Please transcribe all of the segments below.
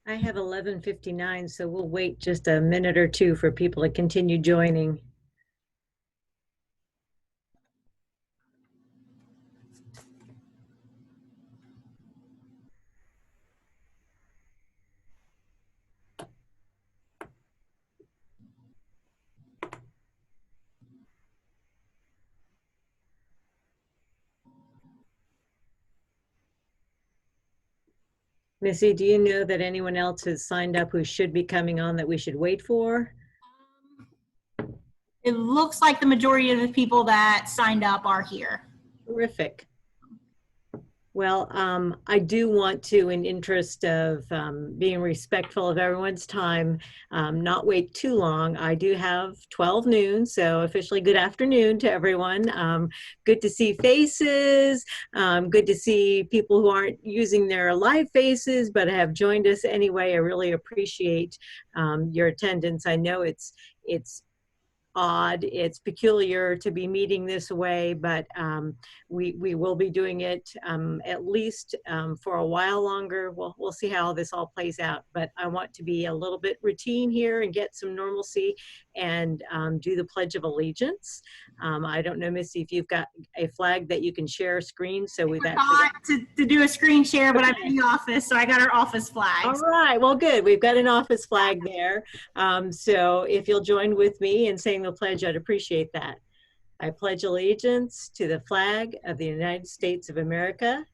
I have 11:59, so we'll wait just a minute or two for people to continue joining. Missy, do you know that anyone else has signed up who should be coming on that we should wait for? It looks like the majority of the people that signed up are here. Terrific. Well, I do want to, in interest of being respectful of everyone's time, not wait too long. I do have 12 noon, so officially good afternoon to everyone. Good to see faces. Good to see people who aren't using their live faces but have joined us anyway. I really appreciate your attendance. I know it's odd. It's peculiar to be meeting this way, but we will be doing it at least for a while longer. We'll see how this all plays out, but I want to be a little bit routine here and get some normalcy and do the Pledge of Allegiance. I don't know, Missy, if you've got a flag that you can share a screen, so we've actually to do a screen share, but I'm in the office, so I got our office flag. All right, well, good. We've got an office flag there. So if you'll join with me in saying the pledge, I'd appreciate that. I pledge allegiance to the flag of the United States of America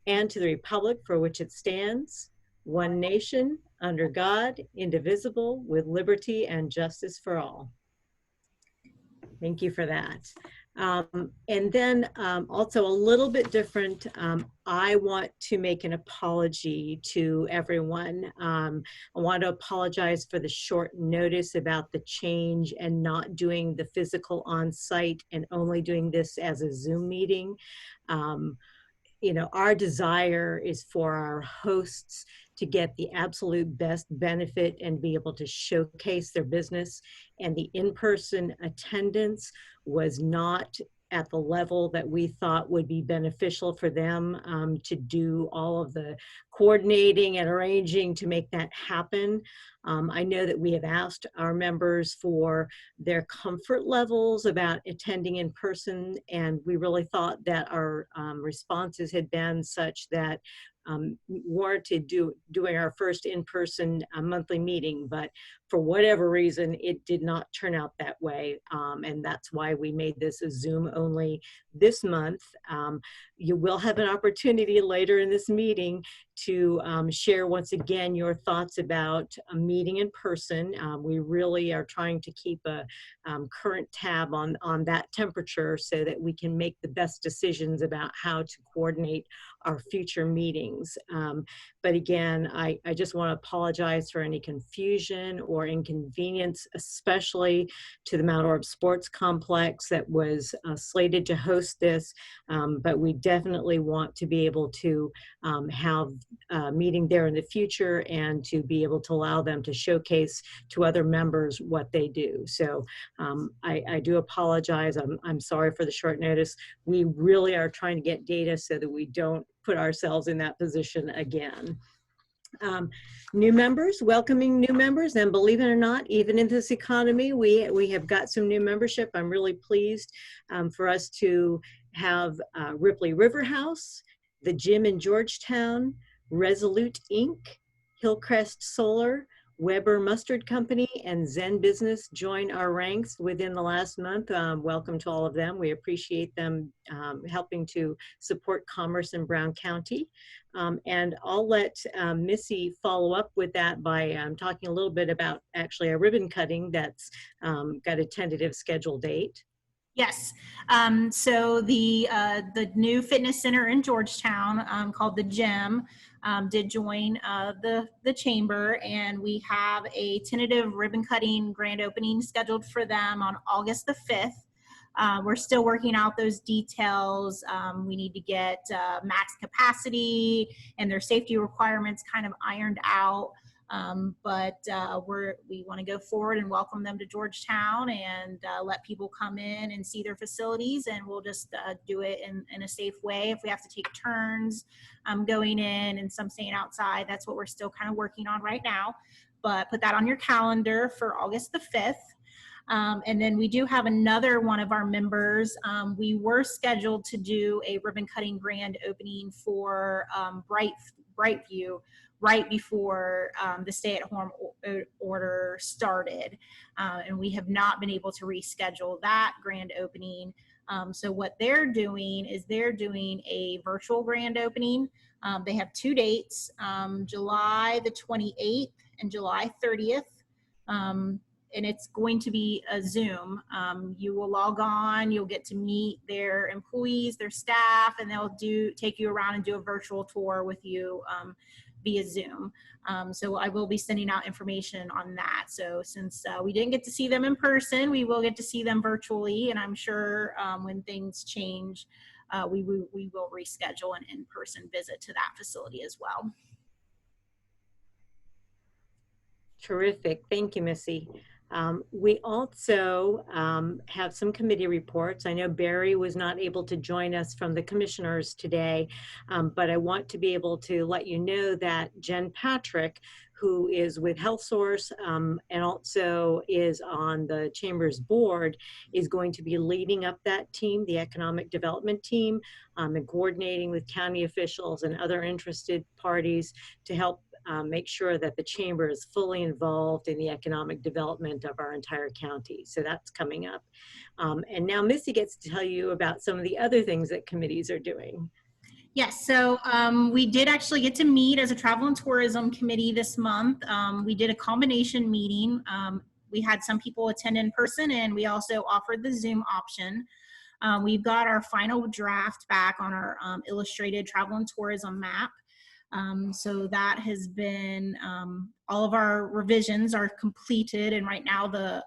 and to the republic for which it stands, one nation, under God, indivisible, with liberty and justice for all. Thank you for that. And then also a little bit different, I want to make an apology to everyone. I want to apologize for the short notice about the change and not doing the physical on-site and only doing this as a Zoom meeting. You know, our desire is for our hosts to get the absolute best benefit and be able to showcase their business. And the in-person attendance was not at the level that we thought would be beneficial for them to do all of the coordinating and arranging to make that happen. I know that we have asked our members for their comfort levels about attending in person, and we really thought that our responses had been such that warranted doing our first in-person monthly meeting, but for whatever reason, it did not turn out that way. And that's why we made this a Zoom only this month. You will have an opportunity later in this meeting to share once again your thoughts about a meeting in person. We really are trying to keep a current tab on that temperature so that we can make the best decisions about how to coordinate our future meetings. But again, I just want to apologize for any confusion or inconvenience, especially to the Mount Orab Sports Complex that was slated to host this. But we definitely want to be able to have a meeting there in the future and to be able to allow them to showcase to other members what they do. So I do apologize. I'm sorry for the short notice. We really are trying to get data so that we don't put ourselves in that position again. New members, welcoming new members, and believe it or not, even in this economy, we have got some new membership. I'm really pleased for us to have Ripley River House, the Gym in Georgetown, Resolute Inc., Hillcrest Solar, Weber Mustard Company, and Zen Business join our ranks within the last month. Welcome to all of them. We appreciate them helping to support commerce in Brown County. And I'll let Missy follow up with that by talking a little bit about actually a ribbon cutting that's got a tentative schedule date. Yes. So the new fitness center in Georgetown called the Gym did join the chamber, and we have a tentative ribbon cutting grand opening scheduled for them on August the 5th. We're still working out those details. We need to get max capacity and their safety requirements kind of ironed out. We want to go forward and welcome them to Georgetown and let people come in and see their facilities, and we'll just do it in a safe way. If we have to take turns going in and some staying outside, that's what we're still kind of working on right now. But put that on your calendar for August the 5th. And then we do have another one of our members. We were scheduled to do a ribbon cutting grand opening for Brightview right before the stay-at-home order started. And we have not been able to reschedule that grand opening. So what they're doing is they're doing a virtual grand opening. They have two dates, July the 28th and July 30th. And it's going to be a Zoom. You will log on, you'll get to meet their employees, their staff, and they'll take you around and do a virtual tour with you via Zoom. So I will be sending out information on that. So since we didn't get to see them in person, we will get to see them virtually, and I'm sure when things change, we will reschedule an in-person visit to that facility as well. Terrific. Thank you, Missy. We also have some committee reports. I know Barry was not able to join us from the commissioners today, but I want to be able to let you know that Jen Patrick, who is with HealthSource and also is on the Chamber's board, is going to be leading up that team, the economic development team, and coordinating with county officials and other interested parties to help make sure that the Chamber is fully involved in the economic development of our entire county. So that's coming up. And now Missy gets to tell you about some of the other things that committees are doing. Yes, so we did actually get to meet as a travel and tourism committee this month. We did a combination meeting. We had some people attend in person, and we also offered the Zoom option. We've got our final draft back on our illustrated travel and tourism map. So that has been, all of our revisions are completed, and right now the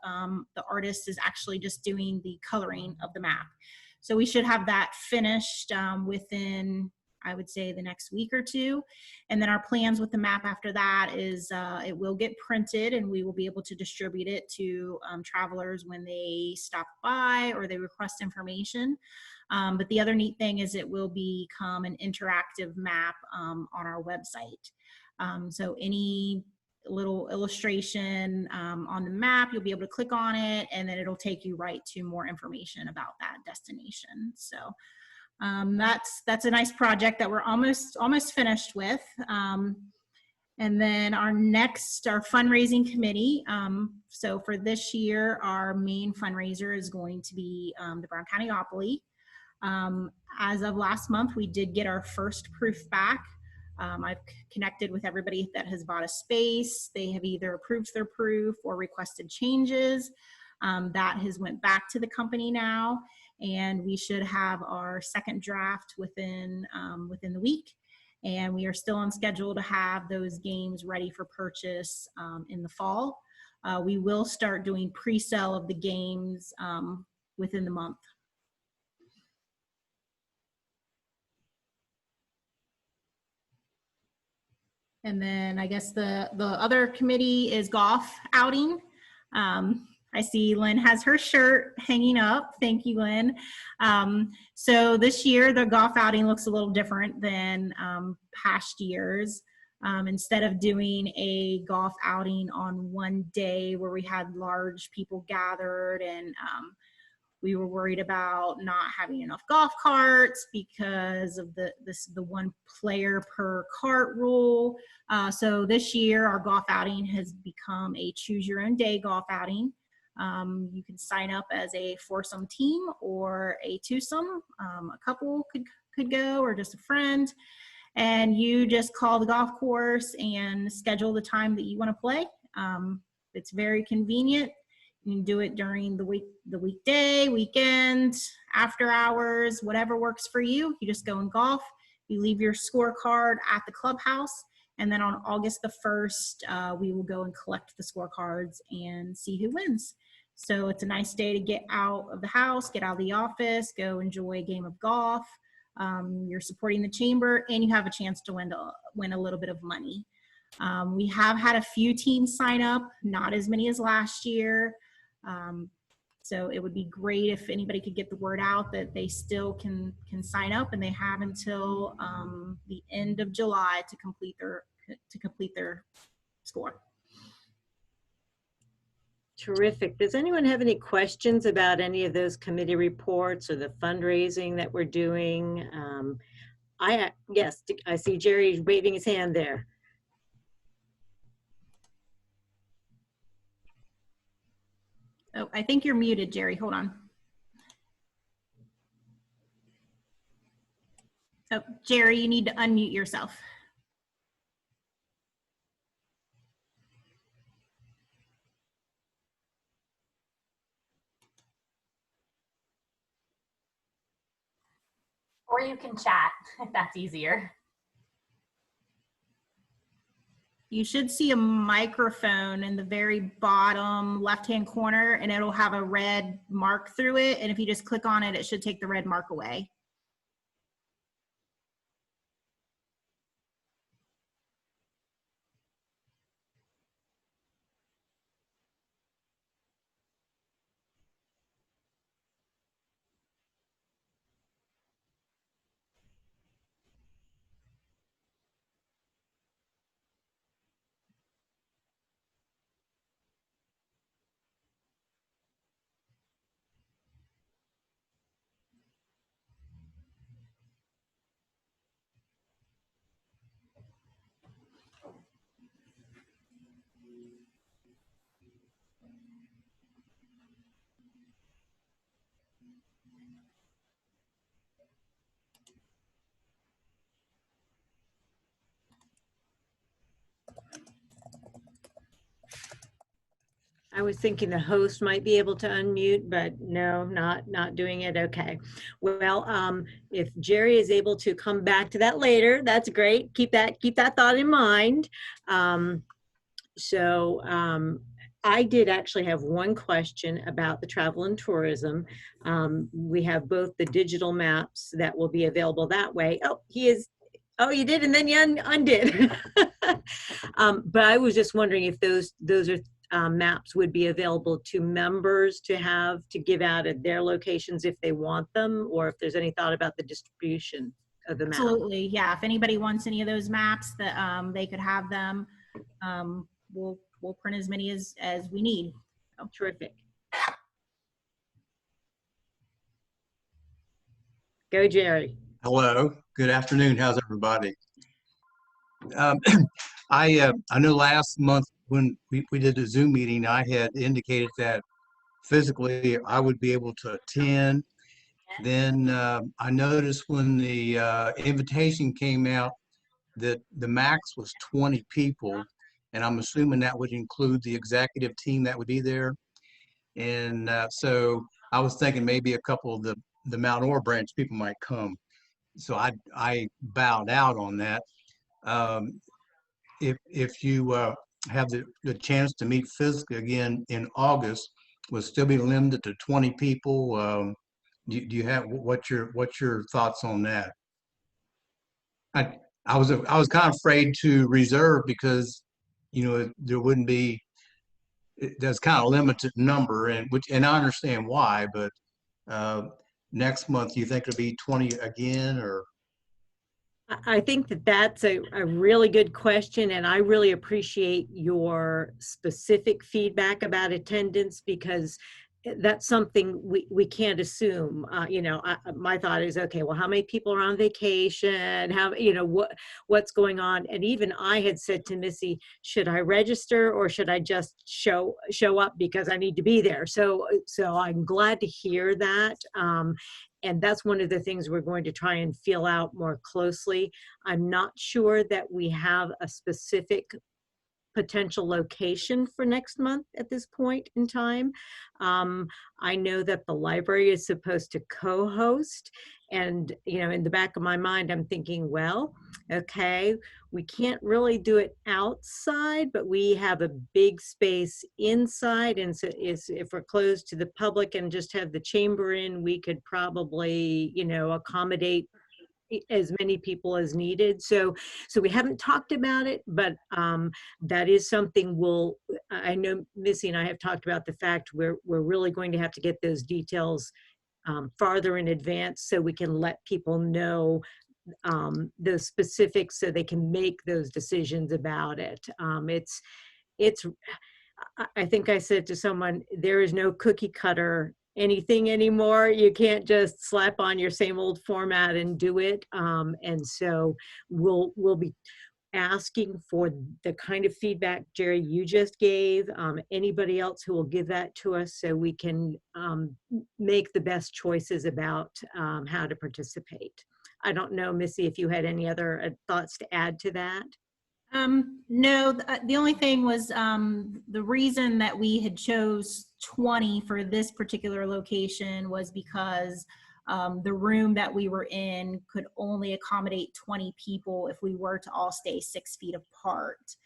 artist is actually just doing the coloring of the map. So we should have that finished within, I would say, the next week or two. And then our plans with the map after that is it will get printed, and we will be able to distribute it to travelers when they stop by or they request information. But the other neat thing is it will become an interactive map on our website. So any little illustration on the map, you'll be able to click on it, and then it'll take you right to more information about that destination. So that's a nice project that we're almost finished with. And then our fundraising committee. So for this year, our main fundraiser is going to be the Brown County Opoly. As of last month, we did get our first proof back. I've connected with everybody that has bought a space. They have either approved their proof or requested changes. That has went back to the company now, and we should have our second draft within the week. And we are still on schedule to have those games ready for purchase in the fall. We will start doing pre-sale of the games within the month. And then I guess the other committee is golf outing. I see Lynn has her shirt hanging up. Thank you, Lynn. So this year, the golf outing looks a little different than past years. Instead of doing a golf outing on one day where we had large people gathered, and we were worried about not having enough golf carts because of the one player per cart rule. So this year, our golf outing has become a choose your own day golf outing. You can sign up as a foursome team or a twosome. A couple could go, or just a friend. And you just call the golf course and schedule the time that you want to play. It's very convenient. You can do it during the weekday, weekend, after hours, whatever works for you. You just go and golf. You leave your scorecard at the clubhouse. And then on August the 1st, we will go and collect the scorecards and see who wins. So it's a nice day to get out of the house, get out of the office, go enjoy a game of golf. You're supporting the chamber, and you have a chance to win a little bit of money. We have had a few teams sign up, not as many as last year. So it would be great if anybody could get the word out that they still can sign up, and they have until the end of July to complete their score. Terrific. Does anyone have any questions about any of those committee reports or the fundraising that we're doing? Yes, I see Jerry waving his hand there. Oh, I think you're muted, Jerry. Hold on. Oh, Jerry, you need to unmute yourself. Or you can chat if that's easier. You should see a microphone in the very bottom left-hand corner, and it'll have a red mark through it. And if you just click on it, it should take the red mark away. I was thinking the host might be able to unmute, but no, not doing it. Okay. Well, if Jerry is able to come back to that later, that's great. Keep that thought in mind. I did actually have one question about the travel and tourism. We have both the digital maps that will be available that way. Oh, you did, and then you undid. But I was just wondering if those are maps would be available to members to give out at their locations if they want them, or if there's any thought about the distribution of the map. Absolutely, yeah. If anybody wants any of those maps, that they could have them. We'll print as many as we need. Oh, terrific. Go, Jerry. Hello. Good afternoon. How's everybody? I know last month when we did the Zoom meeting, I had indicated that physically I would be able to attend. Then I noticed when the invitation came out that the max was 20 people, and I'm assuming that would include the executive team that would be there. And so I was thinking maybe a couple of the Mount Orr branch people might come. So I bowed out on that. If you have the chance to meet physically again in August, will still be limited to 20 people. Do you have what's your thoughts on that? I was kind of afraid to reserve because there wouldn't be. There's kind of a limited number, and I understand why, but next month, do you think it'll be 20 again, or? I think that's a really good question, and I really appreciate your specific feedback about attendance, because that's something we can't assume. My thought is, okay, well, how many people are on vacation? How, what's going on? And even I had said to Missy, should I register or should I just show up because I need to be there? So I'm glad to hear that. And that's one of the things we're going to try and feel out more closely. I'm not sure that we have a specific potential location for next month at this point in time. I know that the library is supposed to co-host, and in the back of my mind I'm thinking, well, okay, we can't really do it outside, but we have a big space inside, and so if we're closed to the public and just have the chamber in, we could probably accommodate as many people as needed. So we haven't talked about it, but that is something I know Missy and I have talked about the fact we're really going to have to get those details farther in advance so we can let people know the specifics so they can make those decisions about it. I think I said to someone, there is no cookie cutter anything anymore. You can't just slap on your same old format and do it. And so we'll be asking for the kind of feedback, Jerry, you just gave, anybody else who will give that to us so we can make the best choices about how to participate. I don't know, Missy, if you had any other thoughts to add to that. No, the only thing was the reason that we had chose 20 for this particular location was because the room that we were in could only accommodate 20 people if we were to all stay 6 feet apart.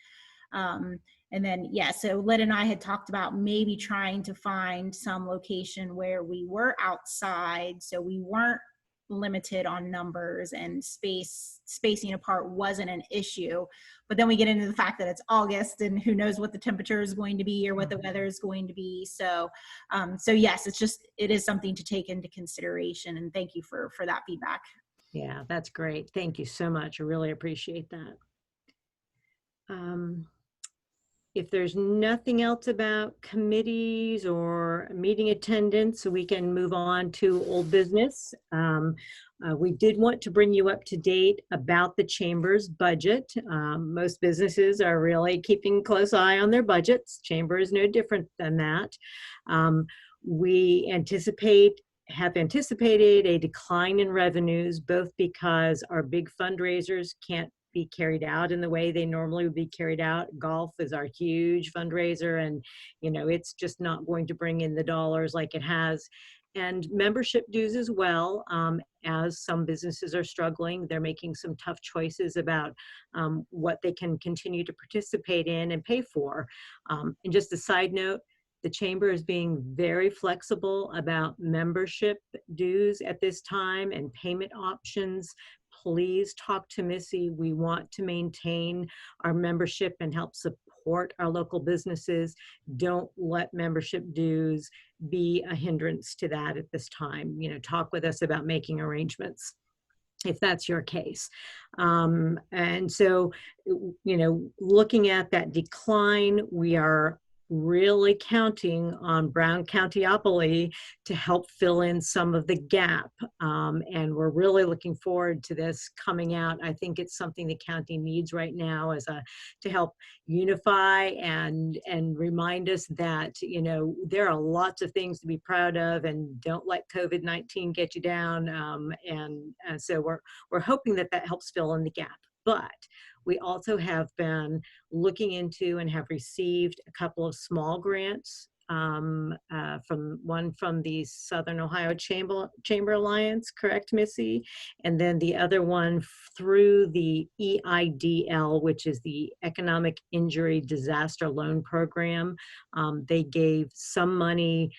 And then, yeah, so Lynn and I had talked about maybe trying to find some location where we were outside, so we weren't limited on numbers and spacing apart wasn't an issue. But then we get into the fact that it's August and who knows what the temperature is going to be or what the weather is going to be. So yes, it is something to take into consideration, and thank you for that feedback. Yeah, that's great. Thank you so much. I really appreciate that. If there's nothing else about committees or meeting attendance, we can move on to old business. We did want to bring you up to date about the Chamber's budget. Most businesses are really keeping a close eye on their budgets. Chamber is no different than that. We have anticipated a decline in revenues, both because our big fundraisers can't be carried out in the way they normally would be carried out. Golf is our huge fundraiser, and it's just not going to bring in the dollars like it has. And membership dues as well, as some businesses are struggling. They're making some tough choices about what they can continue to participate in and pay for. And just a side note, the Chamber is being very flexible about membership dues at this time and payment options. Please talk to Missy. We want to maintain our membership and help support our local businesses. Don't let membership dues be a hindrance to that at this time. Talk with us about making arrangements if that's your case. And so, looking at that decline, we are really counting on Brown Countyopoly to help fill in some of the gap. And we're really looking forward to this coming out. I think it's something the county needs right now to help unify and remind us that, there are lots of things to be proud of, and don't let COVID-19 get you down. And so we're hoping that helps fill in the gap. But we also have been looking into and have received a couple of small grants, from the Southern Ohio Chamber Alliance, correct, Missy? And then the other one through the EIDL, which is the Economic Injury Disaster Loan Program. They gave some money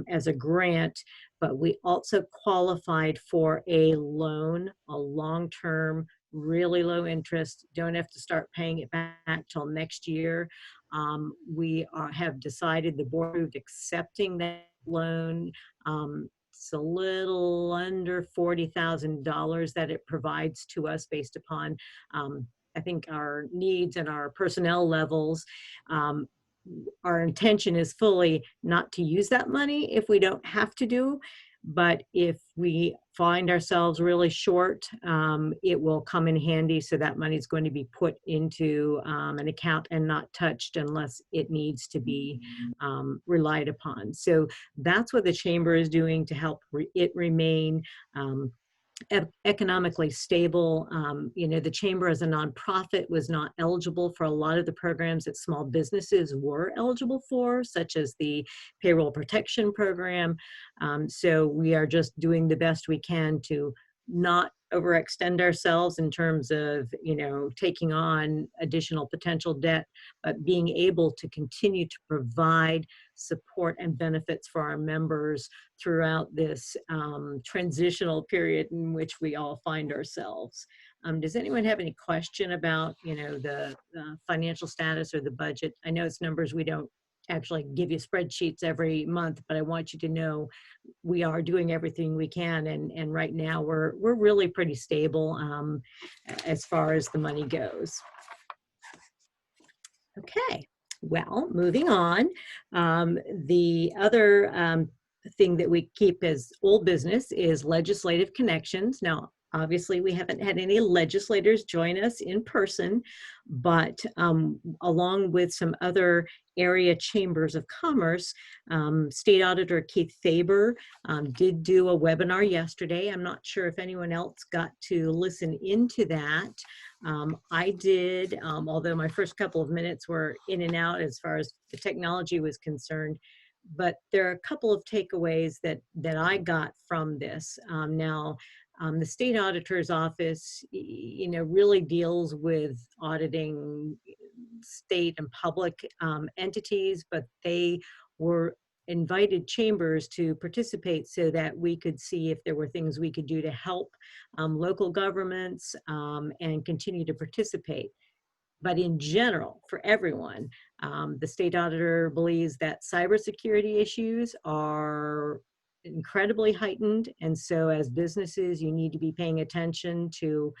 as a grant, but we also qualified for a loan, a long-term, really low interest, don't have to start paying it back till next year. We have decided, the board approved accepting that loan. It's a little under $40,000 that it provides to us based upon, I think, our needs and our personnel levels. Our intention is fully not to use that money if we don't have to do. But if we find ourselves really short, it will come in handy. So that money is going to be put into an account and not touched unless it needs to be relied upon. So that's what the Chamber is doing to help it remain economically stable. The Chamber as a nonprofit was not eligible for a lot of the programs that small businesses were eligible for, such as the payroll protection program. So we are just doing the best we can to not overextend ourselves in terms of, taking on additional potential debt, but being able to continue to provide support and benefits for our members throughout this transitional period in which we all find ourselves. Does anyone have any question about, the financial status or the budget? I know it's numbers we don't actually give you spreadsheets every month, but I want you to know we are doing everything we can, and right now we're really pretty stable as far as the money goes. Okay, well, moving on. The other thing that we keep as old business is legislative connections. Now, obviously, we haven't had any legislators join us in person, but along with some other area chambers of commerce, State Auditor Keith Faber did do a webinar yesterday. I'm not sure if anyone else got to listen into that. I did, although my first couple of minutes were in and out as far as the technology was concerned. But there are a couple of takeaways that I got from this. The state auditor's office, really deals with auditing state and public entities, but they were invited chambers to participate so that we could see if there were things we could do to help local governments and continue to participate. But in general, for everyone, the state auditor believes that cybersecurity issues are incredibly heightened. And so as businesses, you need to be paying attention to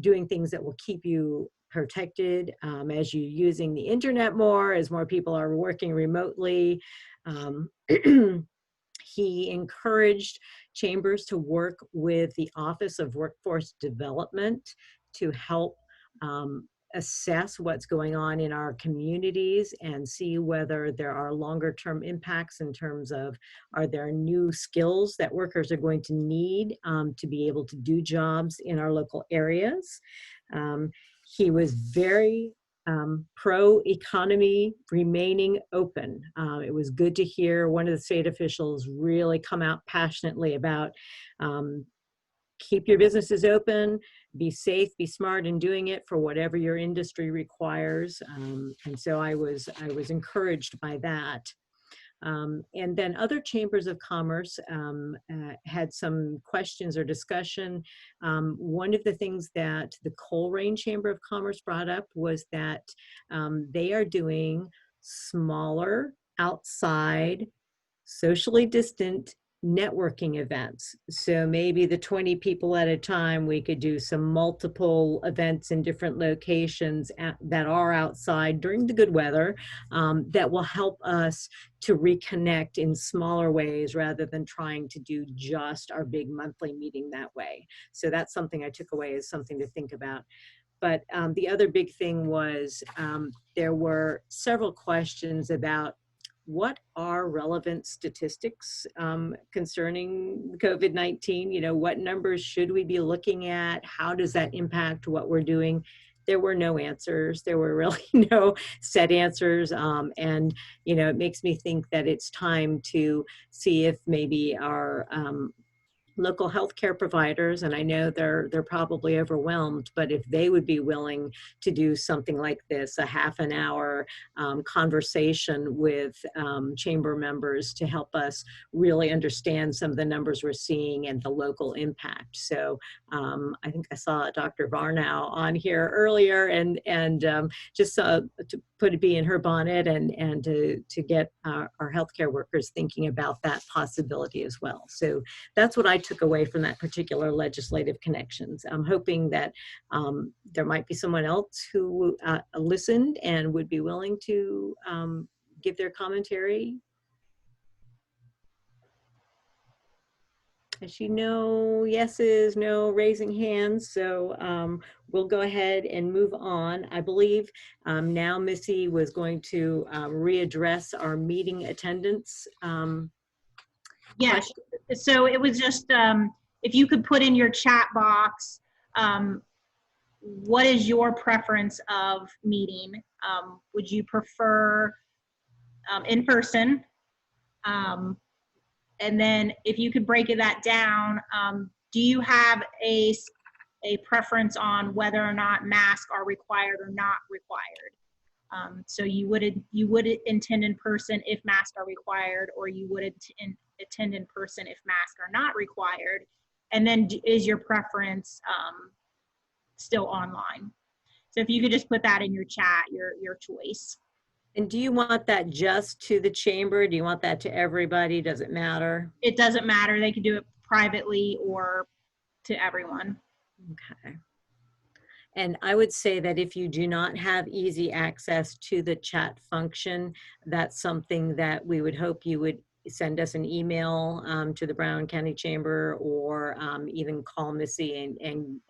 doing things that will keep you protected as you're using the internet more, as more people are working remotely. He encouraged chambers to work with the Office of Workforce Development to help assess what's going on in our communities and see whether there are longer term impacts in terms of, are there new skills that workers are going to need to be able to do jobs in our local areas. He was very pro-economy remaining open. It was good to hear one of the state officials really come out passionately about keep your businesses open, be safe, be smart in doing it for whatever your industry requires. And so I was encouraged by that. And then other chambers of commerce had some questions or discussion. One of the things that the Colerain Chamber of Commerce brought up was that they are doing smaller, outside, socially distant networking events. So maybe the 20 people at a time, we could do some multiple events in different locations that are outside during the good weather that will help us to reconnect in smaller ways rather than trying to do just our big monthly meeting that way. So that's something I took away as something to think about. But the other big thing was there were several questions about what are relevant statistics concerning COVID-19? What numbers should we be looking at? How does that impact what we're doing? There were no answers. There were really no set answers. And, it makes me think that it's time to see if maybe our local healthcare providers, and I know they're probably overwhelmed, but if they would be willing to do something like this, a half an hour conversation with chamber members to help us really understand some of the numbers we're seeing and the local impact. So I think I saw Dr. Varnow on here earlier, and just to put a bee in her bonnet and to get our healthcare workers thinking about that possibility as well. So that's what I took away from that particular legislative connections. I'm hoping that there might be someone else who listened and would be willing to give their commentary. I see no yeses, no raising hands, so we'll go ahead and move on. I believe now Missy was going to readdress our meeting attendance. Yes, so it was just, if you could put in your chat box, what is your preference of meeting? Would you prefer in person? And then if you could break that down, do you have a preference on whether or not masks are required or not required? So you would attend in person if masks are required, or you would attend in person if masks are not required. And then is your preference still online? So if you could just put that in your chat, your choice. And do you want that just to the chamber? Do you want that to everybody? Does it matter? It doesn't matter. They can do it privately or to everyone. Okay. And I would say that if you do not have easy access to the chat function, that's something that we would hope you would send us an email to the Broward County Chamber, or even call Missy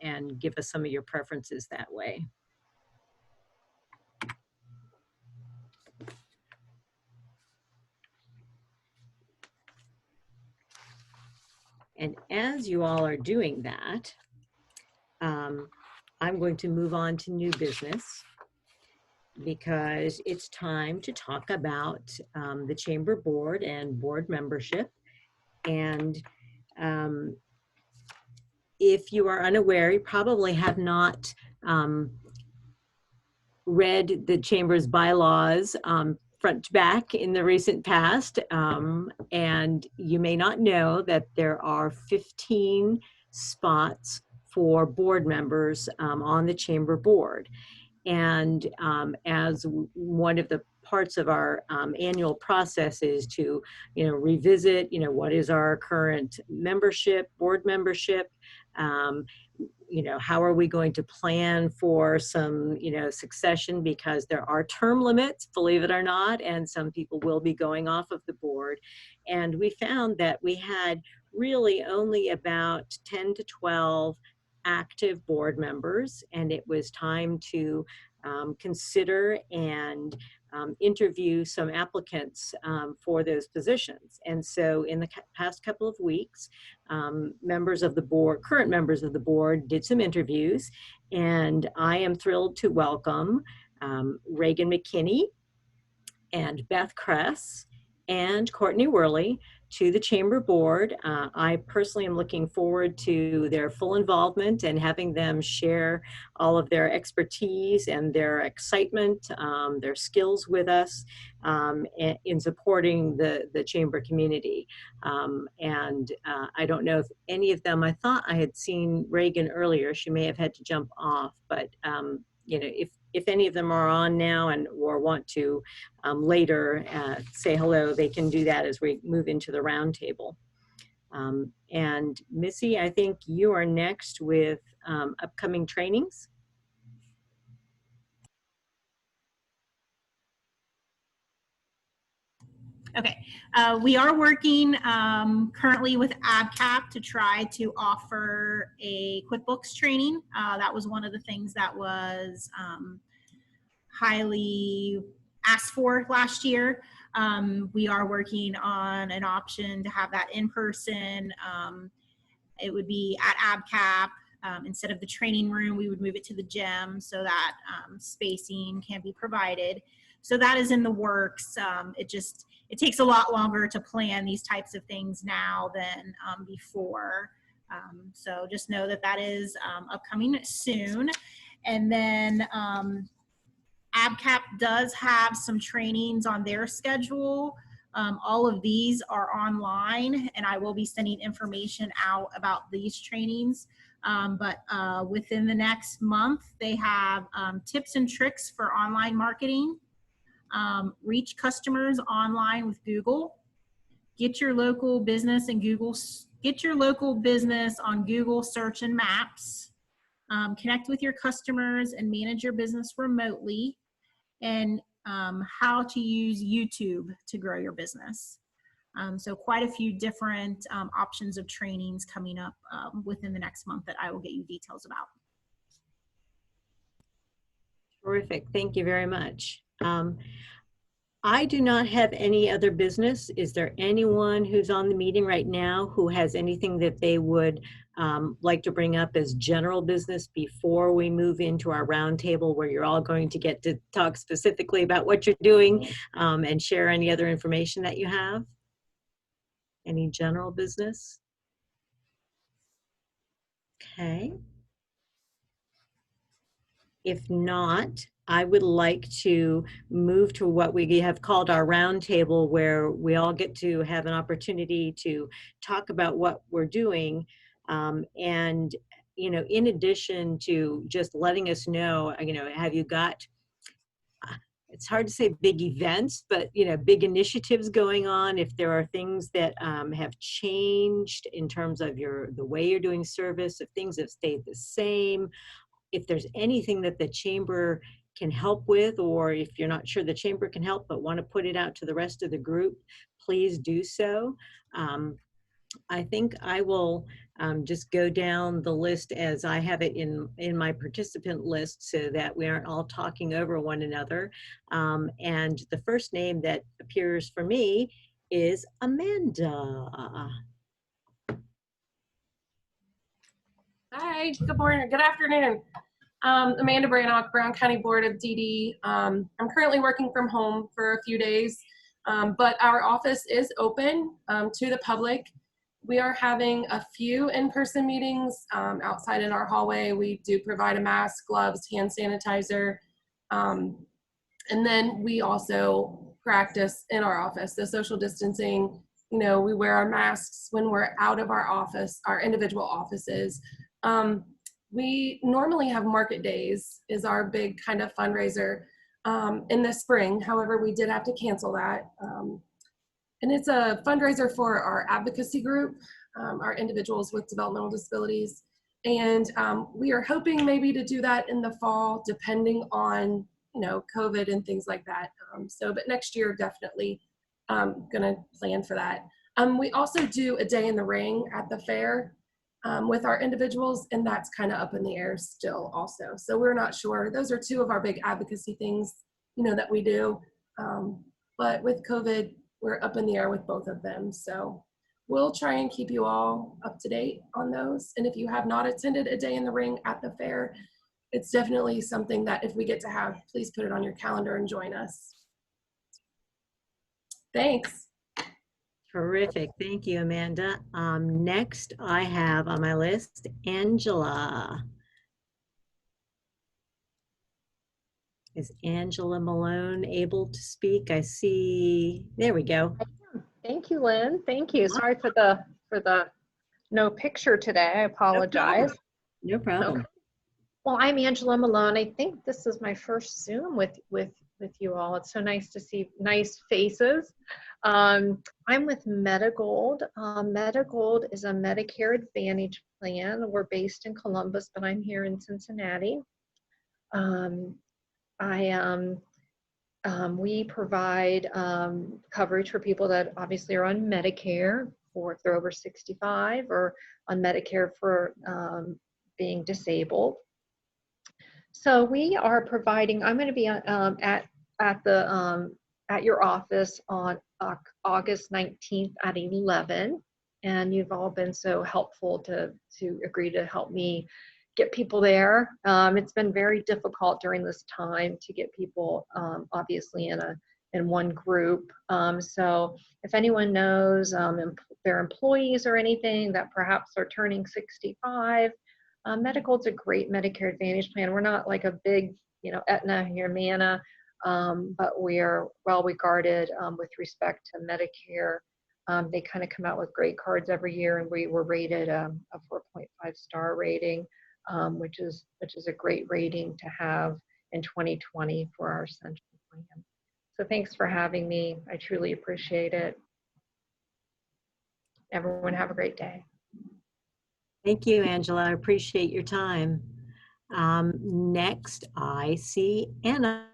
and give us some of your preferences that way. And as you all are doing that, I'm going to move on to new business, because it's time to talk about the Chamber Board and board membership. And if you are unaware, you probably have not read the Chamber's bylaws front to back in the recent past. And you may not know that there are 15 spots for board members on the Chamber Board. And as one of the parts of our annual process is to, revisit, what is our current membership, board membership, how are we going to plan for some, succession, because there are term limits, believe it or not, and some people will be going off of the board. And we found that we had really only about 10 to 12 active board members, and it was time to consider and interview some applicants for those positions. And so in the past couple of weeks, members of the board, current members of the board, did some interviews, and I am thrilled to welcome Reagan McKinney and Beth Kress and Courtney Worley to the Chamber Board. I personally am looking forward to their full involvement and having them share all of their expertise and their excitement, their skills with us in supporting the Chamber community. I don't know if any of them, I thought I had seen Reagan earlier. She may have had to jump off, but if any of them are on now or want to later say hello, they can do that as we move into the roundtable. And Missy, I think you are next with upcoming trainings. Okay, we are working currently with ABCAP to try to offer a QuickBooks training. That was one of the things that was highly asked for last year. We are working on an option to have that in person. It would be at ABCAP. Instead of the training room, we would move it to the gym so that spacing can be provided. So that is in the works. It takes a lot longer to plan these types of things now than before. So just know that that is upcoming soon. And then ABCAP does have some trainings on their schedule. All of these are online, and I will be sending information out about these trainings. But within the next month, they have tips and tricks for online marketing, reach customers online with Google, get your local business on Google search and maps, connect with your customers and manage your business remotely, and how to use YouTube to grow your business. So quite a few different options of trainings coming up within the next month that I will get you details about. Terrific, thank you very much. I do not have any other business. Is there anyone who's on the meeting right now who has anything that they would like to bring up as general business before we move into our roundtable, where you're all going to get to talk specifically about what you're doing and share any other information that you have? Any general business? Okay. If not, I would like to move to what we have called our roundtable, where we all get to have an opportunity to talk about what we're doing. And, in addition to just letting us know, have you got, it's hard to say big events, but, big initiatives going on, if there are things that have changed in terms of the way you're doing service, if things have stayed the same, if there's anything that the chamber can help with, or if you're not sure the chamber can help but want to put it out to the rest of the group, please do so. I think I will just go down the list as I have it in my participant list, so that we aren't all talking over one another. And the first name that appears for me is Amanda. Hi, good morning, good afternoon. Amanda Brannock, Brown County Board of DD. I'm currently working from home for a few days, but our office is open to the public. We are having a few in-person meetings outside in our hallway. We do provide a mask, gloves, hand sanitizer, and then we also practice in our office, the social distancing. We wear our masks when we're out of our office, our individual offices. We normally have market days is our big kind of fundraiser in the spring. However, we did have to cancel that. And it's a fundraiser for our advocacy group, our individuals with developmental disabilities. And we are hoping maybe to do that in the fall, depending on, COVID and things like that. But next year, definitely gonna plan for that. We also do a day in the ring at the fair with our individuals, and that's kind of up in the air still also. So we're not sure. Those are two of our big advocacy things, that we do. But with COVID, we're up in the air with both of them. So we'll try and keep you all up to date on those. And if you have not attended a day in the ring at the fair, it's definitely something that if we get to have, please put it on your calendar and join us. Thanks. Terrific. Thank you, Amanda. Next, I have on my list, Angela. Is Angela Malone able to speak? I see, there we go. Thank you, Lynn. Thank you. Sorry for the no picture today. I apologize. No problem. Okay. Well, I'm Angela Malone. I think this is my first Zoom with you all. It's so nice to see nice faces. I'm with Medigold. Medigold is a Medicare Advantage plan. We're based in Columbus, but I'm here in Cincinnati. We provide coverage for people that obviously are on Medicare, or if they're over 65, or on Medicare for being disabled. So we are providing. I'm going to be at your office on August 19th at 11, and you've all been so helpful to agree to help me get people there. It's been very difficult during this time to get people obviously in one group. So if anyone knows their employees or anything that perhaps are turning 65, Medigold's a great Medicare Advantage plan. We're not like a big, Aetna, Humana, but we're well regarded with respect to Medicare. They kind of come out with great cards every year, and we were rated a 4.5 star rating, which is a great rating to have in 2020 for our central plan. So thanks for having me. I truly appreciate it. Everyone have a great day. Thank you, Angela. I appreciate your time. Next, I see Anna.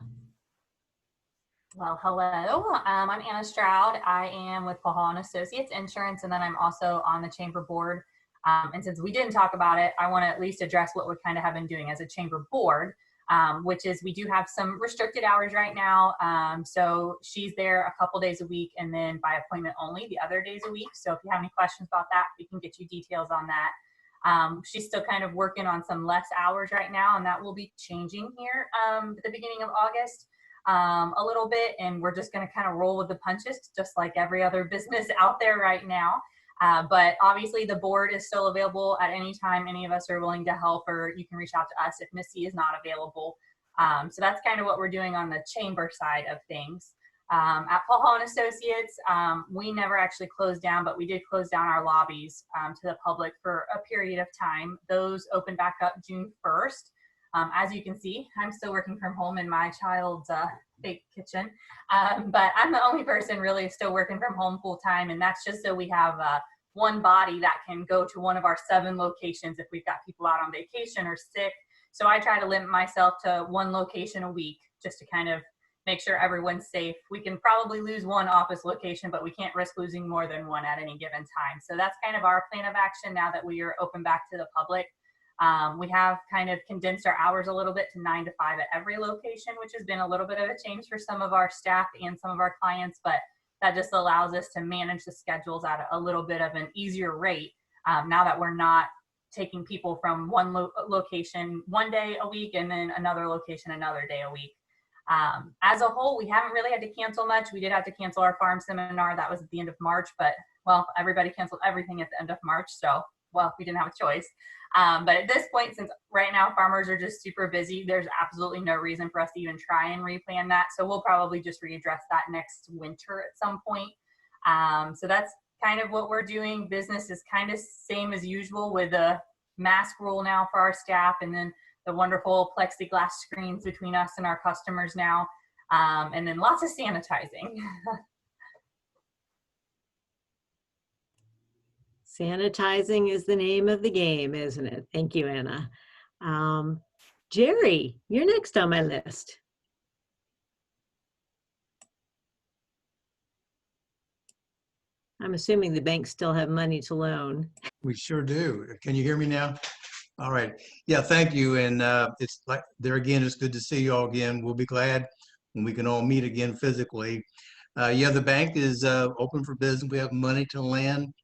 Well, hello. I'm Anna Stroud. I am with Paul & Associates Insurance, and then I'm also on the chamber board. And since we didn't talk about it, I want to at least address what we kind of have been doing as a chamber board, which is we do have some restricted hours right now. So she's there a couple days a week, and then by appointment only the other days a week. So if you have any questions about that, we can get you details on that. She's still kind of working on some less hours right now, and that will be changing here at the beginning of August a little bit, and we're just going to kind of roll with the punches, just like every other business out there right now. But obviously the board is still available at any time. Any of us are willing to help, or you can reach out to us if Missy is not available. So that's kind of what we're doing on the chamber side of things. At Paul Hall and Associates, we never actually closed down, but we did close down our lobbies to the public for a period of time. Those opened back up June 1st. As you can see, I'm still working from home in my child's fake kitchen, but I'm the only person really still working from home full time, and that's just so we have one body that can go to one of our 7 locations if we've got people out on vacation or sick. So I try to limit myself to 1 location a week just to kind of make sure everyone's safe. We can probably lose 1 office location, but we can't risk losing more than 1 at any given time. So that's kind of our plan of action now that we are open back to the public. We have kind of condensed our hours a little bit to 9 to 5 at every location, which has been a little bit of a change for some of our staff and some of our clients, but that just allows us to manage the schedules at a little bit of an easier rate now that we're not taking people from one location one day a week and then another location another day a week. As a whole, we haven't really had to cancel much. We did have to cancel our farm seminar. That was at the end of March, but well, everybody canceled everything at the end of March. So, well, we didn't have a choice. But at this point, since right now farmers are just super busy, there's absolutely no reason for us to even try and replan that. So we'll probably just readdress that next winter at some point. So that's kind of what we're doing. Business is kind of same as usual with a mask rule now for our staff, and then the wonderful plexiglass screens between us and our customers now, and then lots of sanitizing. Sanitizing is the name of the game, isn't it? Thank you, Anna. Jerry, you're next on my list. I'm assuming the banks still have money to loan. We sure do. Can you hear me now? All right. Yeah, thank you. And it's like there again, it's good to see you all again. We'll be glad when we can all meet again physically. Yeah, the bank is open for business. We have money to lend.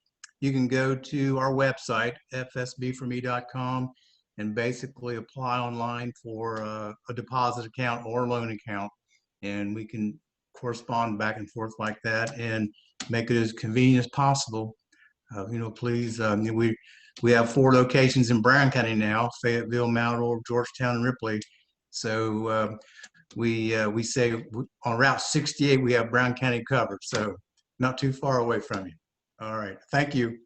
You can go to our website, fsbforme.com, and basically apply online for a deposit account or loan account. And we can correspond back and forth like that and make it as convenient as possible. Please, we have 4 locations in Brown County now: Fayetteville, Mount Orab, Georgetown, and Ripley. So we say on Route 68 we have Brown County covered, so not too far away from you. All right, thank you.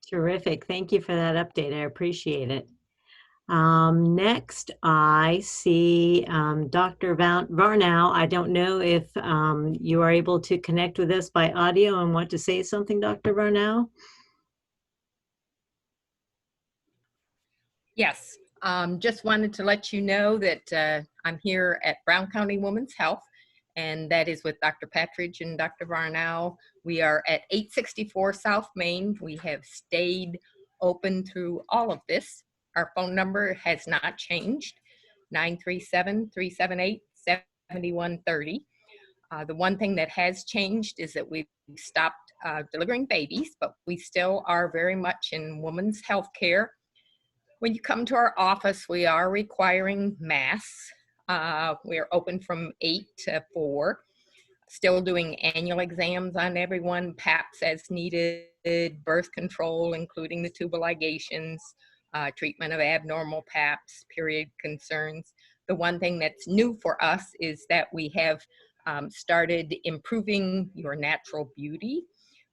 Terrific. Thank you for that update. I appreciate it. Next, I see Dr. Varnow. I don't know if you are able to connect with us by audio and want to say something, Dr. Varnow. Yes, just wanted to let you know that I'm here at Brown County Women's Health, and that is with Dr. Patridge and Dr. Varnow. We are at 864 South Main. We have stayed open through all of this. Our phone number has not changed, 937-378-7130. The one thing that has changed is that we've stopped delivering babies, but we still are very much in women's health care. When you come to our office, we are requiring masks. We are open from 8 to 4, still doing annual exams on everyone, PAPs as needed, birth control, including the tubal ligations, treatment of abnormal PAPs, period concerns. The one thing that's new for us is that we have started improving your natural beauty,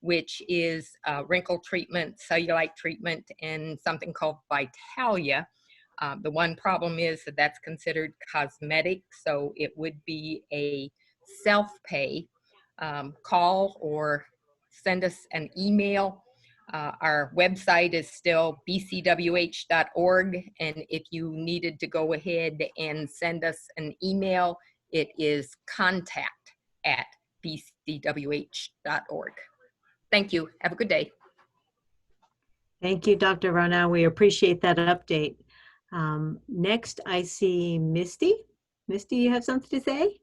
which is wrinkle treatment, cellulite treatment, and something called Vitalia. The one problem is that that's considered cosmetic, so it would be a self-pay. Call or send us an email. Our website is still bcwh.org, and if you needed to go ahead and send us an email, it is contact@bcwh.org. Thank you. Have a good day. Thank you, Dr. Varnow. We appreciate that update. Next, I see Misty. Misty, you have something to say?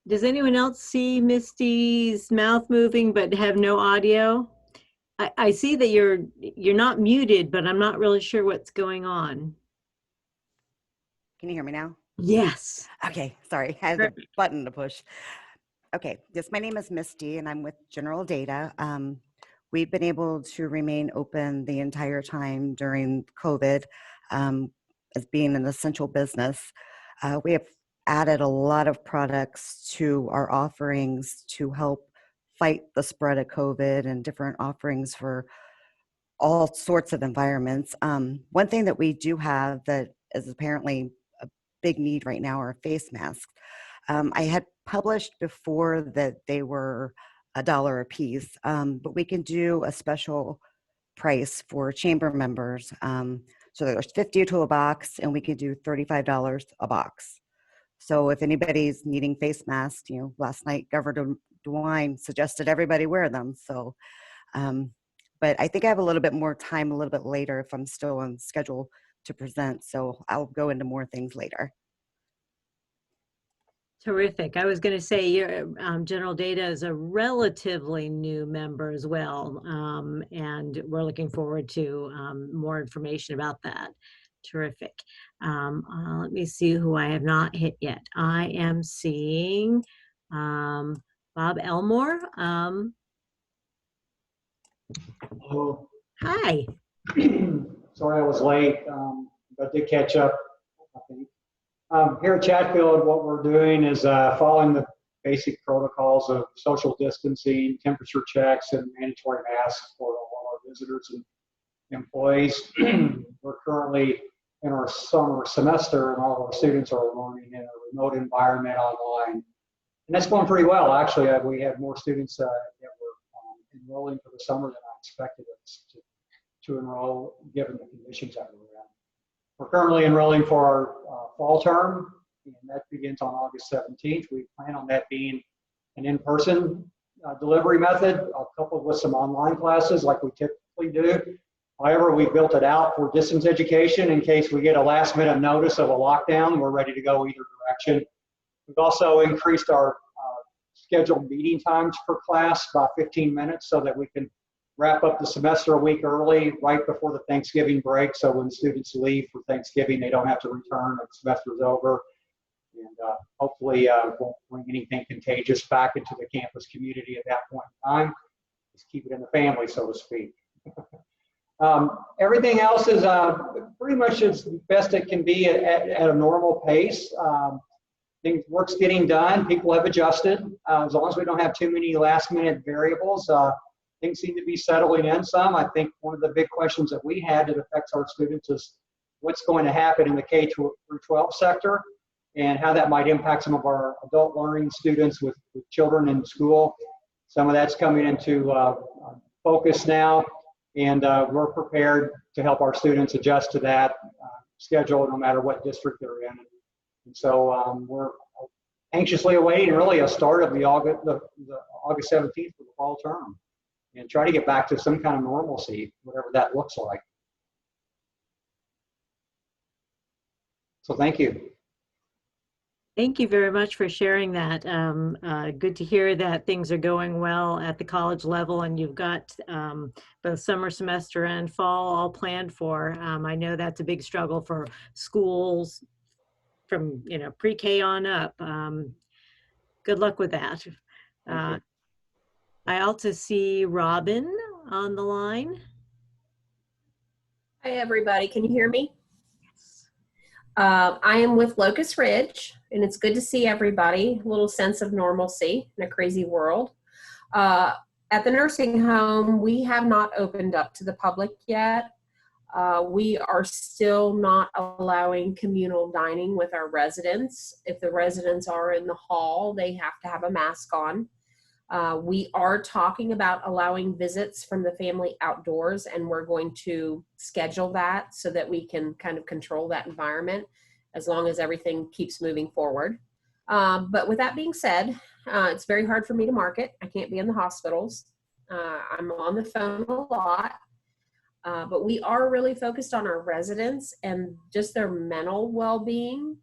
Does anyone else see Misty's mouth moving but have no audio? I see that you're not muted, but I'm not really sure what's going on. Can you hear me now? Yes. Okay, sorry, I had the button to push. Okay, yes, my name is Misty and I'm with General Data. We've been able to remain open the entire time during COVID as being an essential business. We have added a lot of products to our offerings to help fight the spread of COVID and different offerings for all sorts of environments. One thing that we do have that is apparently a big need right now are face masks. I had published before that they were $1 a piece, but we can do a special price for chamber members. So there's 50 to a box, and we can do $35 a box. So if anybody's needing face masks, last night Governor DeWine suggested everybody wear them. So, but I think I have a little bit more time a little bit later if I'm still on schedule to present. So I'll go into more things later. Terrific. I was going to say your General Data is a relatively new member as well, and we're looking forward to more information about that. Terrific. Let me see who I have not hit yet. I am seeing Bob Elmore. Hello. Hi. Sorry I was late, but did catch up, I think. Here at Chatfield, what we're doing is following the basic protocols of social distancing, temperature checks, and mandatory masks for all our visitors and employees. We're currently in our summer semester, and all of our students are learning in a remote environment online. And that's going pretty well, actually. We had more students that were enrolling for the summer than I expected us to enroll, given the conditions that we're in. We're currently enrolling for our fall term, and that begins on August 17th. We plan on that being an in-person delivery method, coupled with some online classes like we typically do. However, we built it out for distance education in case we get a last-minute notice of a lockdown. We're ready to go either direction. We've also increased our scheduled meeting times per class by 15 minutes so that we can wrap up the semester a week early, right before the Thanksgiving break. So when students leave for Thanksgiving, they don't have to return. The semester's over. And hopefully won't bring anything contagious back into the campus community at that point in time. Just keep it in the family, so to speak. Everything else is pretty much as best it can be at a normal pace. Work's getting done. People have adjusted. As long as we don't have too many last-minute variables, things seem to be settling in some. I think one of the big questions that we had that affects our students is what's going to happen in the K through 12 sector and how that might impact some of our adult learning students with children in school. Some of that's coming into focus now, and we're prepared to help our students adjust to that schedule no matter what district they're in. And so we're anxiously awaiting really a start of the August 17th for the fall term, and try to get back to some kind of normalcy, whatever that looks like. So thank you. Thank you very much for sharing that. Good to hear that things are going well at the college level, and you've got both summer semester and fall all planned for. I know that's a big struggle for schools from pre-K on up. Good luck with that. I also see Robin on the line. Hi, everybody. Can you hear me? Yes. I am with Locust Ridge, and it's good to see everybody. A little sense of normalcy in a crazy world. At the nursing home, we have not opened up to the public yet. We are still not allowing communal dining with our residents. If the residents are in the hall, they have to have a mask on. We are talking about allowing visits from the family outdoors, and we're going to schedule that so that we can kind of control that environment as long as everything keeps moving forward. But with that being said, it's very hard for me to market. I can't be in the hospitals. I'm on the phone a lot. But we are really focused on our residents and just their mental well-being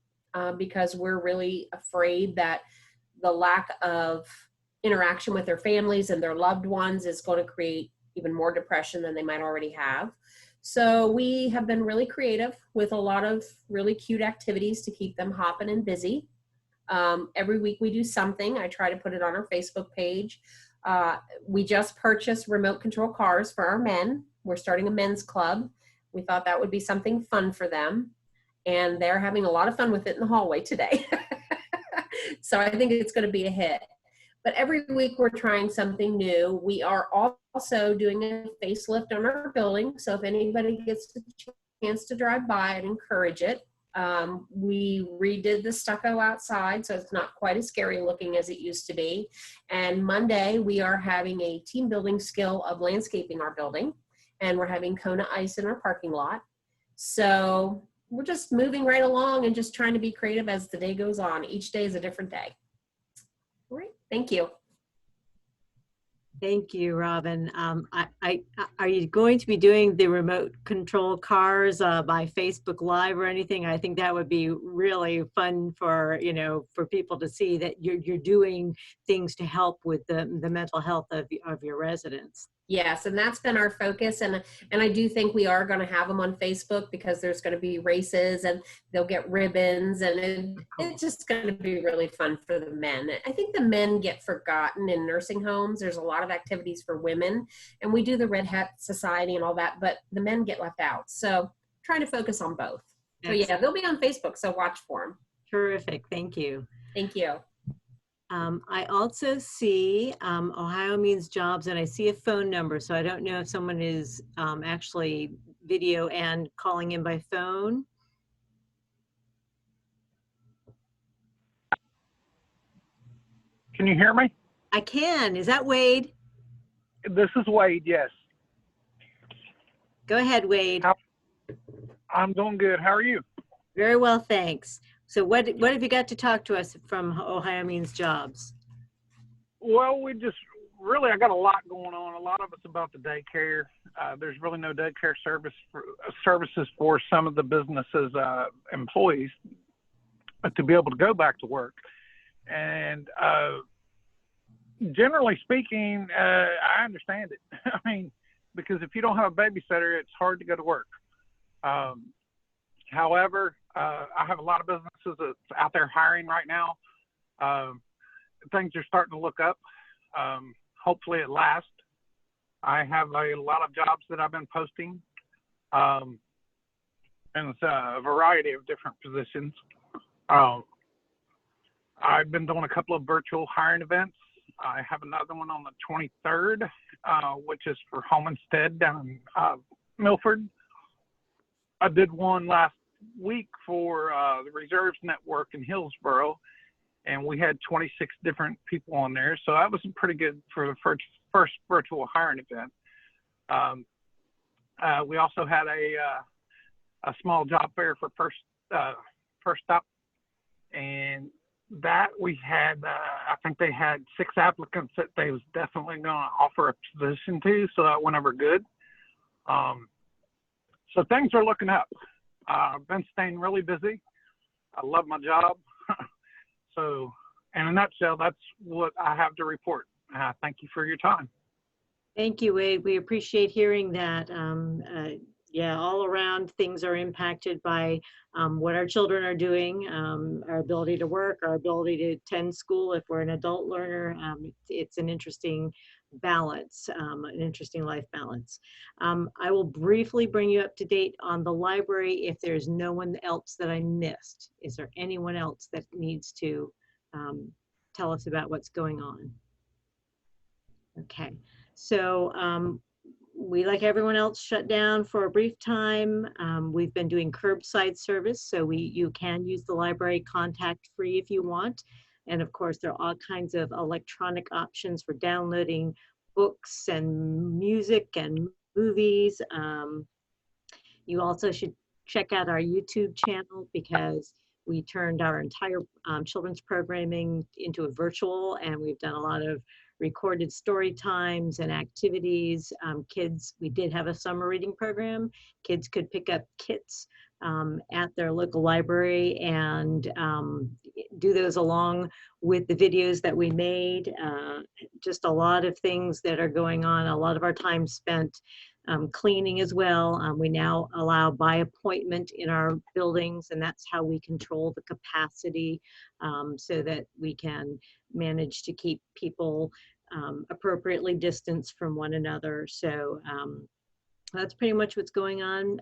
because we're really afraid that the lack of interaction with their families and their loved ones is going to create even more depression than they might already have. So we have been really creative with a lot of really cute activities to keep them hopping and busy. Every week we do something. I try to put it on our Facebook page. We just purchased remote control cars for our men. We're starting a men's club. We thought that would be something fun for them. And they're having a lot of fun with it in the hallway today. So I think it's going to be a hit. But every week we're trying something new. We are also doing a facelift on our building. So if anybody gets the chance to drive by, I'd encourage it. We redid the stucco outside, so it's not quite as scary looking as it used to be. And Monday we are having a team building skill of landscaping our building, and we're having Kona ice in our parking lot. So we're just moving right along and just trying to be creative as the day goes on. Each day is a different day. All right, thank you. Thank you, Robin. Are you going to be doing the remote control cars by Facebook Live or anything? I think that would be really fun for, you know, for people to see that you're doing things to help with the mental health of your residents. Yes, and that's been our focus, and I do think we are going to have them on Facebook because there's going to be races and they'll get ribbons, and it's just going to be really fun for the men. I think the men get forgotten in nursing homes. There's a lot of activities for women, and we do the Red Hat Society and all that, but the men get left out. So trying to focus on both. So yeah, they'll be on Facebook, so watch for them. Terrific, thank you. Thank you. I also see Ohio Means Jobs, and I see a phone number, so I don't know if someone is actually video and calling in by phone. Can you hear me? I can. Is that Wade? This is Wade, yes. Go ahead, Wade. I'm doing good. How are you? Very well, thanks. So what have you got to talk to us from Ohio Means Jobs? Well, I got a lot going on. A lot of it's about the daycare. There's really no daycare services for some of the businesses' employees to be able to go back to work. And generally speaking, I understand it. I mean, because if you don't have a babysitter, it's hard to go to work. However, I have a lot of businesses that's out there hiring right now. Things are starting to look up. Hopefully at last. I have a lot of jobs that I've been posting, and it's a variety of different positions. I've been doing a couple of virtual hiring events. I have another one on the 23rd, which is for Homestead down in Milford. I did one last week for the Reserves Network in Hillsboro, and we had 26 different people on there. So that was pretty good for the first virtual hiring event. We also had a small job fair for First Stop, and that we had, I think they had 6 applicants that they was definitely going to offer a position to, so that went over good. So things are looking up. I've been staying really busy. I love my job. So in a nutshell, that's what I have to report. Thank you for your time. Thank you, Wade. We appreciate hearing that. Yeah, all around things are impacted by what our children are doing, our ability to work, our ability to attend school if we're an adult learner. It's an interesting balance, an interesting life balance. I will briefly bring you up to date on the library if there's no one else that I missed. Is there anyone else that needs to tell us about what's going on? Okay, so we, like everyone else, shut down for a brief time. We've been doing curbside service, so you can use the library contact-free if you want. And of course, there are all kinds of electronic options for downloading books and music and movies. You also should check out our YouTube channel because we turned our entire children's programming into a virtual, and we've done a lot of recorded story times and activities. Kids, we did have a summer reading program. Kids could pick up kits at their local library and do those along with the videos that we made. Just a lot of things that are going on, a lot of our time spent cleaning as well. We now allow by appointment in our buildings, and that's how we control the capacity so that we can manage to keep people appropriately distanced from one another. So that's pretty much what's going on.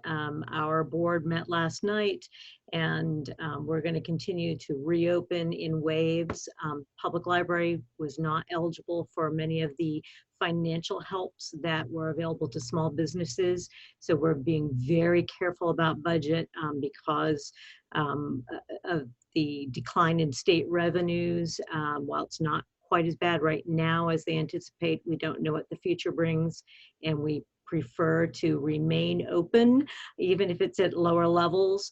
Our board met last night, and we're going to continue to reopen in waves. Public library was not eligible for many of the financial helps that were available to small businesses. So we're being very careful about budget because of the decline in state revenues. While it's not quite as bad right now as they anticipate, we don't know what the future brings, and we prefer to remain open, even if it's at lower levels,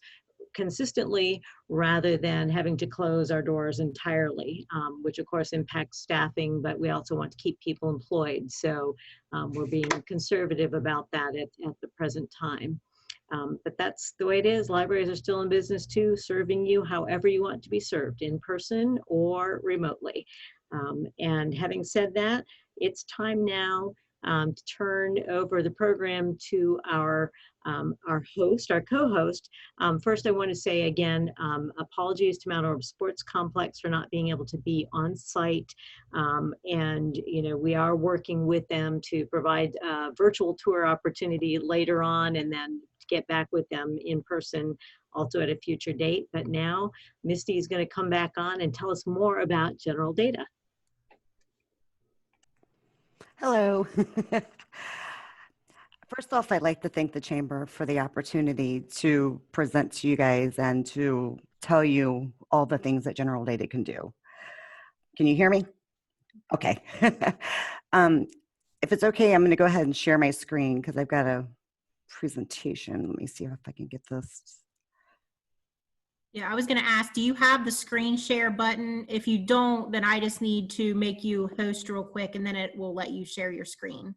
consistently, rather than having to close our doors entirely, which of course impacts staffing, but we also want to keep people employed. So we're being conservative about that at the present time. But that's the way it is. Libraries are still in business too, serving you however you want to be served, in person or remotely. And having said that, it's time now to turn over the program to our host, our co-host. First, I want to say again, apologies to Mount Orab Sports Complex for not being able to be on site. And, you know, we are working with them to provide a virtual tour opportunity later on, and then get back with them in person also at a future date. But now Misty is going to come back on and tell us more about General Data. Hello. First off, I'd like to thank the Chamber for the opportunity to present to you guys and to tell you all the things that General Data can do. Can you hear me? Okay. If it's okay, I'm going to go ahead and share my screen because I've got a presentation. Let me see if I can get this. Yeah, I was going to ask, do you have the screen share button? If you don't, then I just need to make you host real quick, and then it will let you share your screen.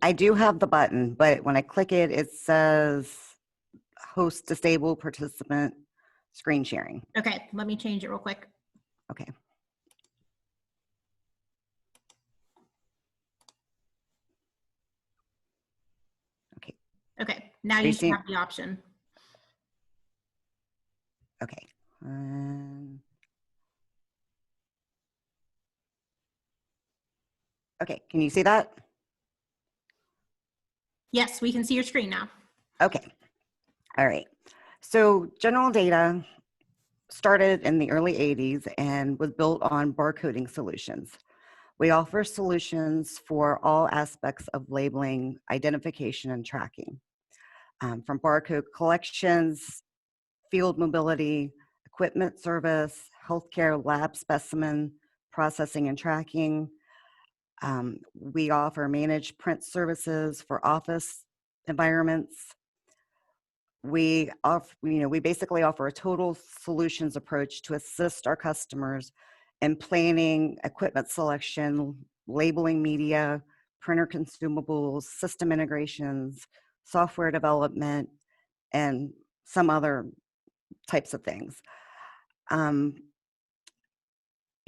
I do have the button, but when I click it, it says host disabled participant screen sharing. Okay, let me change it real quick. Okay. Okay. Okay, now you should have the option. Okay. Okay, can you see that? Yes, we can see your screen now. Okay. All right. So General Data started in the early 80s and was built on barcoding solutions. We offer solutions for all aspects of labeling, identification, and tracking, from barcode collections, field mobility, equipment service, healthcare lab specimen processing and tracking. We offer managed print services for office environments. We basically offer a total solutions approach to assist our customers in planning, equipment selection, labeling media, printer consumables, system integrations, software development, and some other types of things.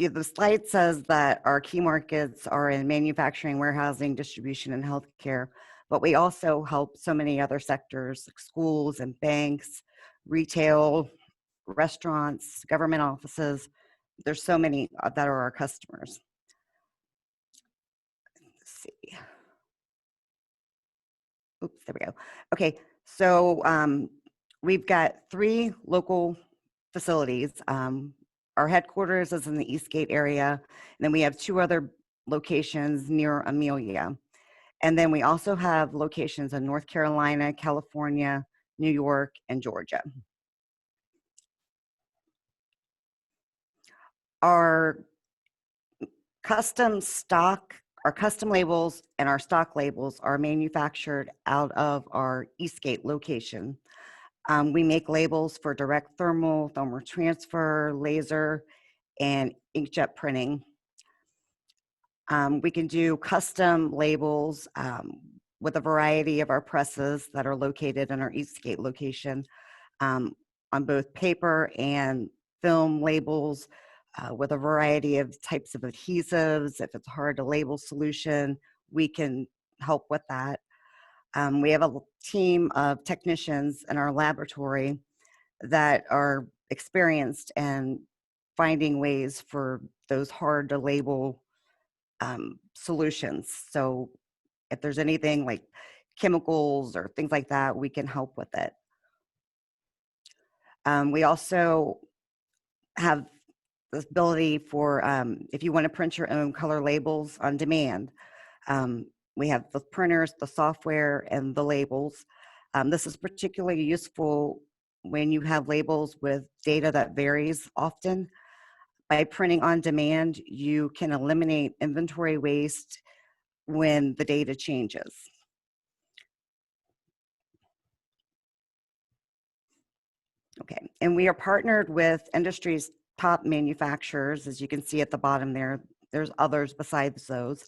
The slide says that our key markets are in manufacturing, warehousing, distribution, and healthcare, but we also help so many other sectors like schools and banks, retail, restaurants, government offices. There's so many that are our customers. Let's see. Oops, there we go. Okay, so we've got 3 local facilities. Our headquarters is in the Eastgate area, and then we have 2 other locations near Amelia. And then we also have locations in North Carolina, California, New York, and Georgia. Our custom labels and our stock labels are manufactured out of our Eastgate location. We make labels for direct thermal transfer, laser, and inkjet printing. We can do custom labels with a variety of our presses that are located in our Eastgate location on both paper and film labels with a variety of types of adhesives. If it's a hard to label solution, we can help with that. We have a team of technicians in our laboratory that are experienced in finding ways for those hard to label solutions. So if there's anything like chemicals or things like that, we can help with it. We also have this ability for if you want to print your own color labels on demand. We have the printers, the software, and the labels. This is particularly useful when you have labels with data that varies often. By printing on demand, you can eliminate inventory waste when the data changes. Okay, and we are partnered with industry's top manufacturers. As you can see at the bottom there, there's others besides those.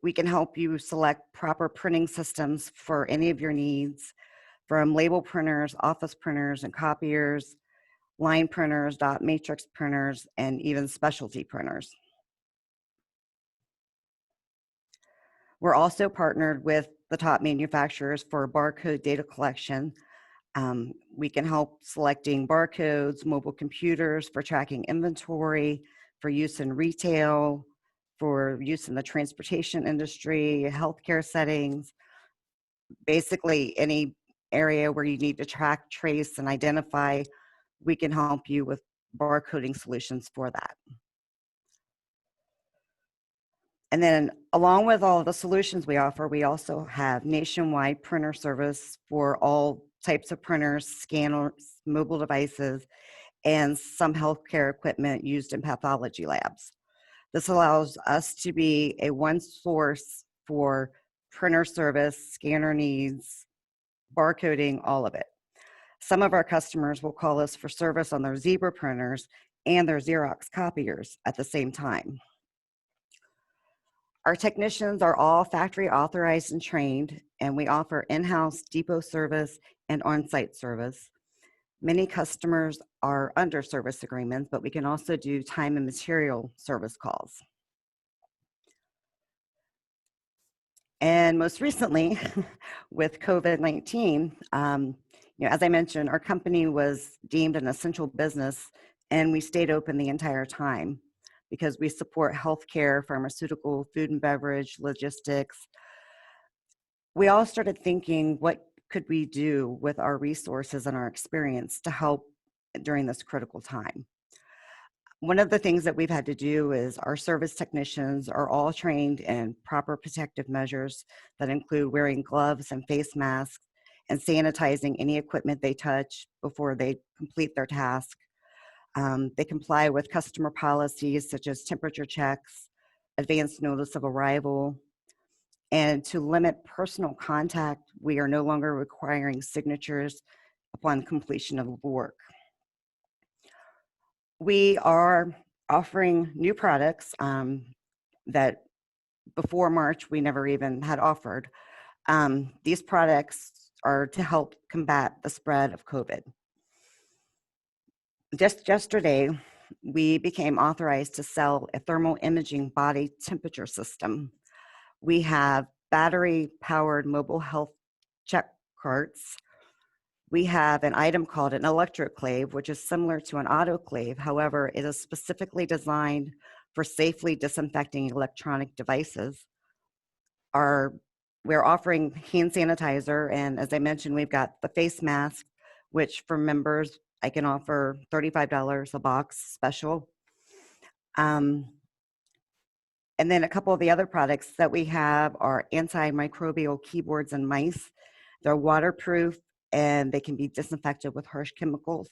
We can help you select proper printing systems for any of your needs, from label printers, office printers, and copiers, line printers, dot matrix printers, and even specialty printers. We're also partnered with the top manufacturers for barcode data collection. We can help selecting barcodes, mobile computers for tracking inventory, for use in retail, for use in the transportation industry, healthcare settings, basically any area where you need to track, trace, and identify, we can help you with barcoding solutions for that. And then along with all of the solutions we offer, we also have nationwide printer service for all types of printers, scanners, mobile devices, and some healthcare equipment used in pathology labs. This allows us to be a one source for printer service, scanner needs, barcoding, all of it. Some of our customers will call us for service on their Zebra printers and their Xerox copiers at the same time. Our technicians are all factory authorized and trained, and we offer in-house depot service and on-site service. Many customers are under service agreements, but we can also do time and material service calls. And most recently, with COVID-19, as I mentioned, our company was deemed an essential business, and we stayed open the entire time because we support healthcare, pharmaceutical, food and beverage, logistics. We all started thinking, what could we do with our resources and our experience to help during this critical time? One of the things that we've had to do is our service technicians are all trained in proper protective measures that include wearing gloves and face masks and sanitizing any equipment they touch before they complete their task. They comply with customer policies such as temperature checks, advance notice of arrival, and to limit personal contact, we are no longer requiring signatures upon completion of work. We are offering new products that before March we never even had offered. These products are to help combat the spread of COVID. Just yesterday, we became authorized to sell a thermal imaging body temperature system. We have battery-powered mobile health check carts. We have an item called an electroclave, which is similar to an autoclave. However, it is specifically designed for safely disinfecting electronic devices. We're offering hand sanitizer, and as I mentioned, we've got the face mask, which for members, I can offer $35 a box special. And then a couple of the other products that we have are antimicrobial keyboards and mice. They're waterproof and they can be disinfected with harsh chemicals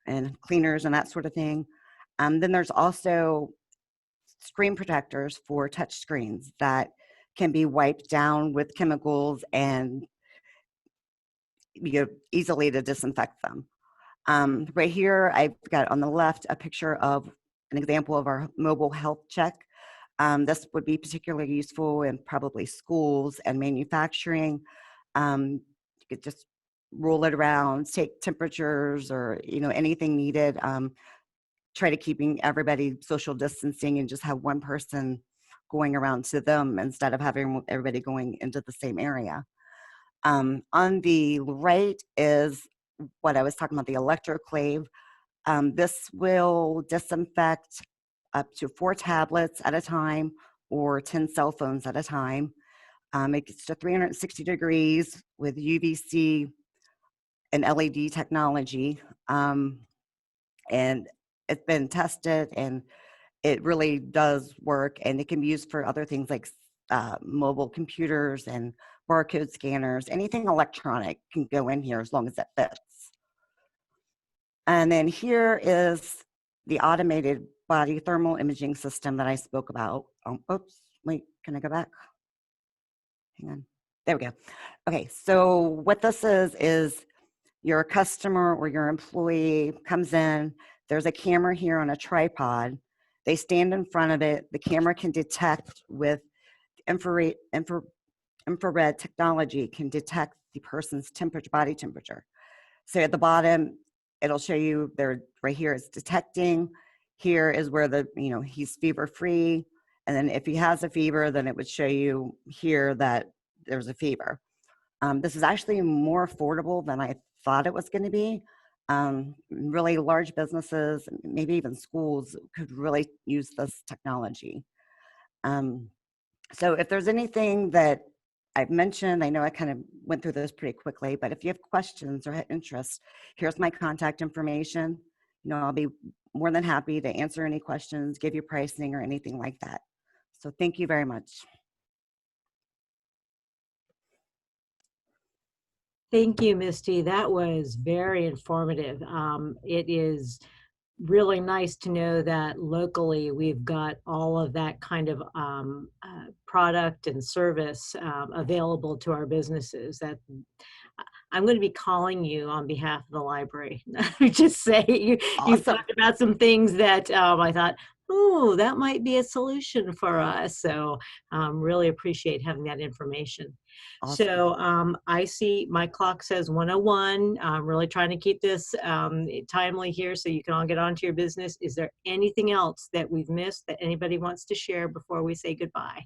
and cleaners and that sort of thing. Then there's also screen protectors for touch screens that can be wiped down with chemicals and easily to disinfect them. Right here, I've got on the left a picture of an example of our mobile health check. This would be particularly useful in probably schools and manufacturing. You could just roll it around, take temperatures or, anything needed. Try to keeping everybody social distancing and just have one person going around to them instead of having everybody going into the same area. On the right is what I was talking about, the electroclave. This will disinfect up to 4 tablets at a time or 10 cell phones at a time. It gets to 360 degrees with UVC and LED technology. And it's been tested and it really does work, and it can be used for other things like mobile computers and barcode scanners. Anything electronic can go in here as long as it fits. And then here is the automated body thermal imaging system that I spoke about. Oops, wait, can I go back? Hang on. There we go. Okay, so what this is your customer or your employee comes in, there's a camera here on a tripod. They stand in front of it. The camera can detect with infrared technology, can detect the person's temperature, body temperature. So at the bottom, it'll show you there right here it's detecting. Here is where he's fever free. And then if he has a fever, then it would show you here that there's a fever. This is actually more affordable than I thought it was going to be. Really large businesses, maybe even schools could really use this technology. So if there's anything that I've mentioned, I know I kind of went through this pretty quickly, but if you have questions or interest, here's my contact information. I'll be more than happy to answer any questions, give you pricing or anything like that. So thank you very much. Thank you, Misty. That was very informative. It is really nice to know that locally we've got all of that kind of product and service available to our businesses. That I'm going to be calling you on behalf of the library. Just say you've talked about some things that I thought, oh, that might be a solution for us. So really appreciate having that information. Awesome. So I see my clock says 1:01. I'm really trying to keep this timely here so you can all get on to your business. Is there anything else that we've missed that anybody wants to share before we say goodbye?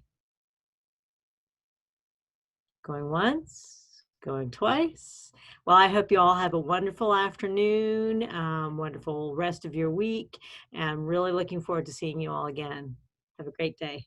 Going once, going twice. Well, I hope you all have a wonderful afternoon, wonderful rest of your week, and I'm really looking forward to seeing you all again. Have a great day.